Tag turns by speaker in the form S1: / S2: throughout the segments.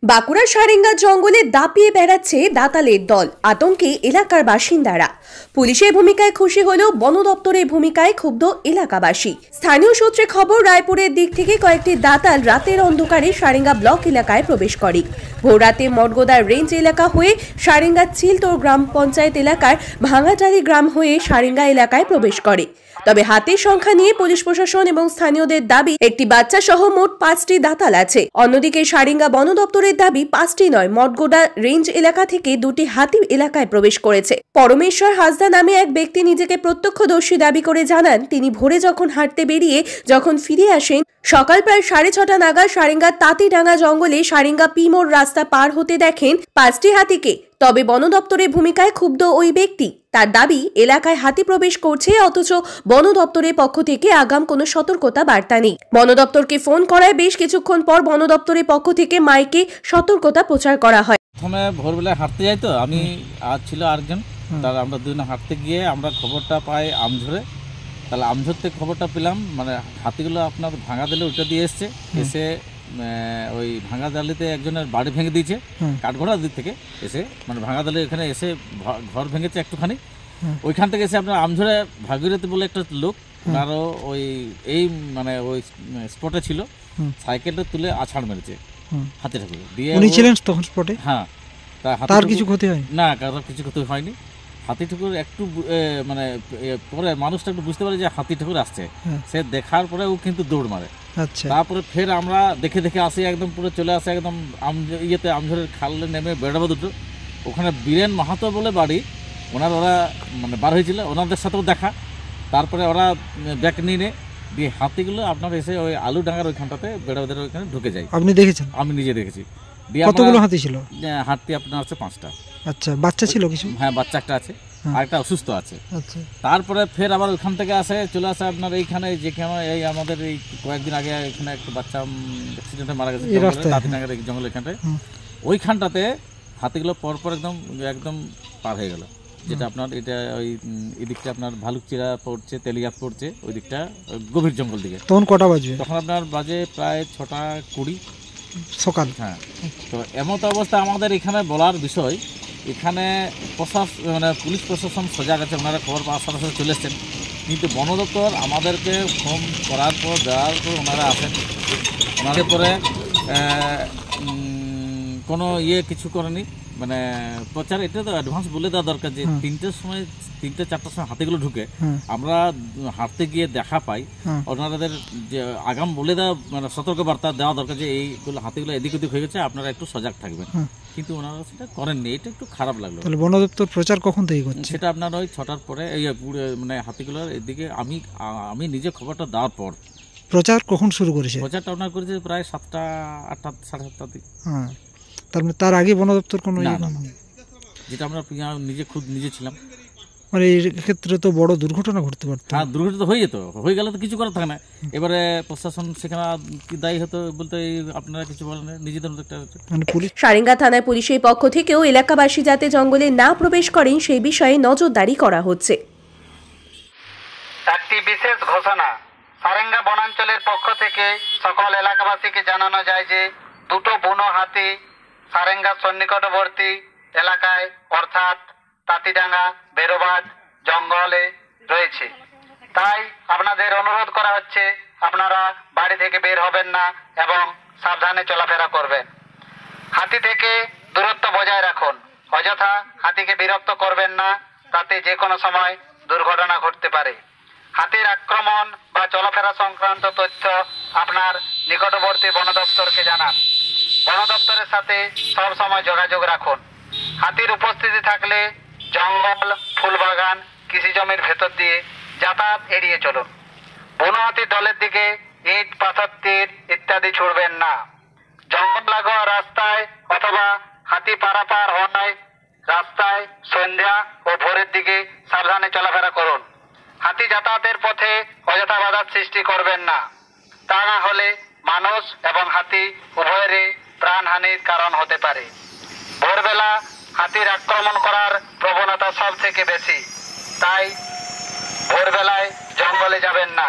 S1: বাঁকুড়ার সারেঙ্গা জঙ্গলে দাপিয়ে বেড়াচ্ছে দাতালের দল, আতঙ্কে এলাকার বাসিন্দারা। পুলিশের ভূমিকায় খুশি হলেও বন দপ্তরের ভূমিকায় ক্ষুব্ধ এলাকাবাসী। স্থানীয় সূত্রে খবর, রায়পুরের দিক থেকে কয়েকটি দাতাল রাতের অন্ধকারে সারেঙ্গা ব্লক এলাকায় প্রবেশ করে। ভোররাতে মঠগোদার রেঞ্জ এলাকা হয়ে সারেঙ্গা চিলতোর গ্রাম পঞ্চায়েত এলাকার ভাঙাটালি গ্রাম হয়ে সারেঙ্গা এলাকায় প্রবেশ করে। তবে হাতির সংখ্যা নিয়ে পুলিশ প্রশাসন এবং স্থানীয়দের দাবি একটি বাচ্চা সহ মোট 5টি দাতাল আছে। অন্যদিকে সারেঙ্গা বন দপ্তরের দাবি 5টি নয়, মঠগোদা রেঞ্জ এলাকা থেকে 2টি হাতি এলাকায় প্রবেশ করেছে। পরমেশ্বর হাসদা নামে এক ব্যক্তি নিজেকে প্রত্যক্ষদর্শী দাবি করে জানান, তিনি ভোরে যখন হাঁটতে বেরিয়ে যখন ফিরে আসেন সকাল প্রায় 6:30 নাগাদ সারেঙ্গা তাঁতিডাঙ্গা জঙ্গলে সারেঙ্গা পিমোর রাস্তা পার হতে দেখেন 5টি হাতিকে। তবে বন দপ্তরের ভূমিকায় ক্ষুব্ধ ওই ব্যক্তি। তার দাবি, এলাকায় হাতি প্রবেশ করছে, অথচ বন দপ্তরের পক্ষ থেকে আগাম কোনো সতর্কতা বার্তা নেই। বন দপ্তরকে ফোন করায় বেশ কিছুক্ষণ পর বন দপ্তরের পক্ষ থেকে মাইকে সতর্কতা প্রচার করা হয়।
S2: প্রথমে ভোরবেলায় হাঁটতে যাই, তো আমি আর ছিল আরেকজন, তাহলে আমরা দুজনে হাঁটতে গিয়ে আমরা খবরটা পাই আমঝরে। তাহলে আমঝর থেকে খবরটা পেলাম, মানে হাতিগুলো আপনার ভাঙা দিলে উল্টে দিয়ে এসছে, এসে ওই ভাঙা দালিতে একজনের বাড়ি ভেঙে দিয়েছে, কাঠগড়ার দিক থেকে এসে, মানে ভাঙা দালি এখানে এসে ঘর ভেঙেছে একটুখানি। ওইখান থেকে এসে আপনার আমঝরে ভাগীরথী বলে একটা লোক, আরও ওই এই মানে ওই স্পটে ছিল, সাইকেলটা তুলে আছাড় মেরেছে হাতি ঠাকুর দিয়ে। উনি ছিলেন তখন স্পটে? হ্যাঁ। তার কিছু ক্ষতি হয় না, কারোর কিছু ক্ষতি হয়নি। হাতি ঠাকুর একটু মানে পরে মানুষটা একটু বুঝতে পারে যে হাতি ঠাকুর আসছে, সে দেখার পরে ও কিন্তু দৌড় মারে। আচ্ছা। তারপরে ফের আমরা দেখে দেখে আসি, একদম পুরো চলে আসে একদম ইয়েতে আমঝরের খালে নেমে বেড়াবো দুটো। ওখানে বীরেন মাহাতো বলে বাড়ি, ওরা মানে বার হয়েছিল, ওনাদের সাথেও দেখা। তারপরে ওরা ব্যাগ নিয়ে দিয়ে হাতিগুলো আপনার এসে ওই আলু ডাঙ্গার ওইখানটাতে বেড়াবাদের ওইখানে ঢুকে যায়। আপনি দেখেছেন? আমি নিজে দেখেছি। কতগুলো হাতি ছিল? হাতি আপনার আছে 5টা। আচ্ছা, বাচ্চা ছিল কিছু? হ্যাঁ, বাচ্চা একটা আছে, আর একটা অসুস্থ আছে। আচ্ছা। তারপরে ফের আবার ওইখান থেকে চলে আসে আপনার এইখানে, যেখানে এই আমাদের এই কয়েকদিন আগে এখানে একটা বাচ্চা অ্যাক্সিডেন্টে মারা গেছে তাঁতিডাঙ্গার এই জঙ্গল এখানটায়। ওইখানটাতে হাতিগুলো পরপর একদম একদম পার হয়ে গেল, যেটা আপনার এটা ওই এদিকটা আপনার ভালুকচিরা পড়ছে, তেলিয়াত পড়ছে, ওই দিকটা গভীর জঙ্গল দিকে। তখন কটা বাজে? তখন আপনার বাজে প্রায় 6:20 সকাল। হ্যাঁ। তো এমত অবস্থা আমাদের এখানে বলার বিষয়, এখানে মানে পুলিশ প্রশাসন সজাগ আছে, ওনারা খবর পাওয়ার সাথে সাথে চলে এসছেন, কিন্তু বন দপ্তর আমাদেরকে ফোন করার পর দেওয়ার পর ওনারা আসেন, ওনাদের পরে কোনো কিছু করেনি, মানে প্রচার। এটা তো অ্যাডভান্স বলে দেওয়া দরকার যে 3টের সময় 3-4টার সময় হাতিগুলো ঢুকে, আমরা হাঁটতে গিয়ে দেখা পাই, ওনাদের যে আগাম বলে দেওয়া মানে সতর্কবার্তা দেওয়া দরকার যে এইগুলো হাতিগুলো এদিক ওদিক হয়ে গেছে, আপনারা একটু সজাগ থাকবেন, কিন্তু ওনারা সেটা করেননি। এটা একটু খারাপ লাগলো। তাহলে বন দপ্তর প্রচার কখন থেকে করছে? সেটা আপনার ওই 6টার পরে, এই মানে হাতিগুলোর এদিকে আমি নিজে খবরটা দেওয়ার পর। প্রচার কখন শুরু করেছে? প্রচারটা আপনার করেছে প্রায় 7টা 8টা 7:30 দিকে। হ্যাঁ। তার আগে বন দপ্তর কোনো যেটা আমরা নিজে ছিলাম, মানে এই ক্ষেত্রে তো বড় দুর্ঘটনা ঘটতে পারত। হ্যাঁ, দুর্ঘটনা হয়ে যেত, হয়ে গেলে তো কিছু করার থাকে না। এবারে প্রশাসন সেখানে কি দায়ী হতো বলতে আপনারা কিছু বলেন, নিজেদের মানে পুলিশ।
S1: সারেঙ্গা থানায় পুলিশের পক্ষ থেকেও এলাকাবাসী যাতে জঙ্গলে না প্রবেশ করেন সেই বিষয়ে নজরদারি করা হচ্ছে।
S3: একটি বিশেষ ঘোষণা, সারেঙ্গা বনাঞ্চলের পক্ষ থেকে সকল এলাকাবাসীকে জানানো যায় যে 2টো বুনো হাতি সারেঙ্গা সন্নিকটবর্তী এলাকায় অর্থাৎ তাঁতিডাঙ্গা বেরোবাদ জঙ্গলে রয়েছে। তাই আপনাদের অনুরোধ করা হচ্ছে, আপনারা বাড়ি থেকে বের হবেন না এবং সাবধানে চলাফেরা করবেন। হাতি থেকে দূরত্ব বজায় রাখুন, অযথা হাতিকে বিরক্ত করবেন না, তাতে যে কোনো সময় দুর্ঘটনা ঘটতে পারে। হাতির আক্রমণ বা চলাফেরা সংক্রান্ত তথ্য আপনার নিকটবর্তী বন দপ্তরকে জানান। বন দপ্তরের সাথে সব সময় যোগাযোগ রাখুন। হাতির উপস্থিতি থাকলে জঙ্গল, ফুলবাগান, কৃষি জমির ভেতর দিয়ে যাতায়াত এড়িয়ে চলুন। বুনো হাতির দলের দিকে ইট, পাথর, তীর ইত্যাদি ছুড়বেন না। জঙ্গল লাগোয়া রাস্তায় অথবা হাতি পারাপার হয় রাস্তায় সন্ধ্যা ও ভোরের দিকে সাবধানে চলাফেরা করুন। হাতি যাতায়াতের পথে অযথা বাধার সৃষ্টি করবেন না, তা না হলে মানুষ এবং হাতি উভয়েরই প্রাণহানির কারণ হতে পারে। ভোরবেলা হাতির আক্রমণ করার প্রবণতা সব থেকে বেশি, তাই ভোরবেলায় জঙ্গলে যাবেন না।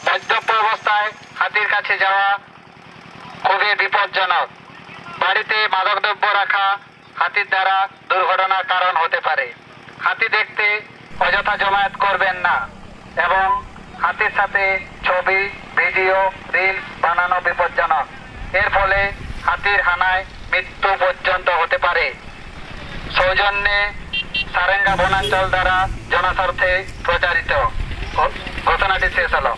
S3: মদ্যপ অবস্থায় হাতির কাছে যাওয়া খুবই বিপজ্জনক। বাড়িতে মাদকদ্রব্য রাখা হাতির দ্বারা দুর্ঘটনার কারণ হতে পারে। হাতি দেখতে অযথা জমায়েত করবেন না এবং হাতির সাথে ছবি, ভিডিও, রিলস বানানো বিপজ্জনক। এর ফলে হাতির হানায় মৃত্যু পর্যন্ত হতে পারে। সৌজন্যে সারেঙ্গা বনাঞ্চল দ্বারা জনস্বার্থে প্রচারিত। ঘোষণাটি শেষ হলো।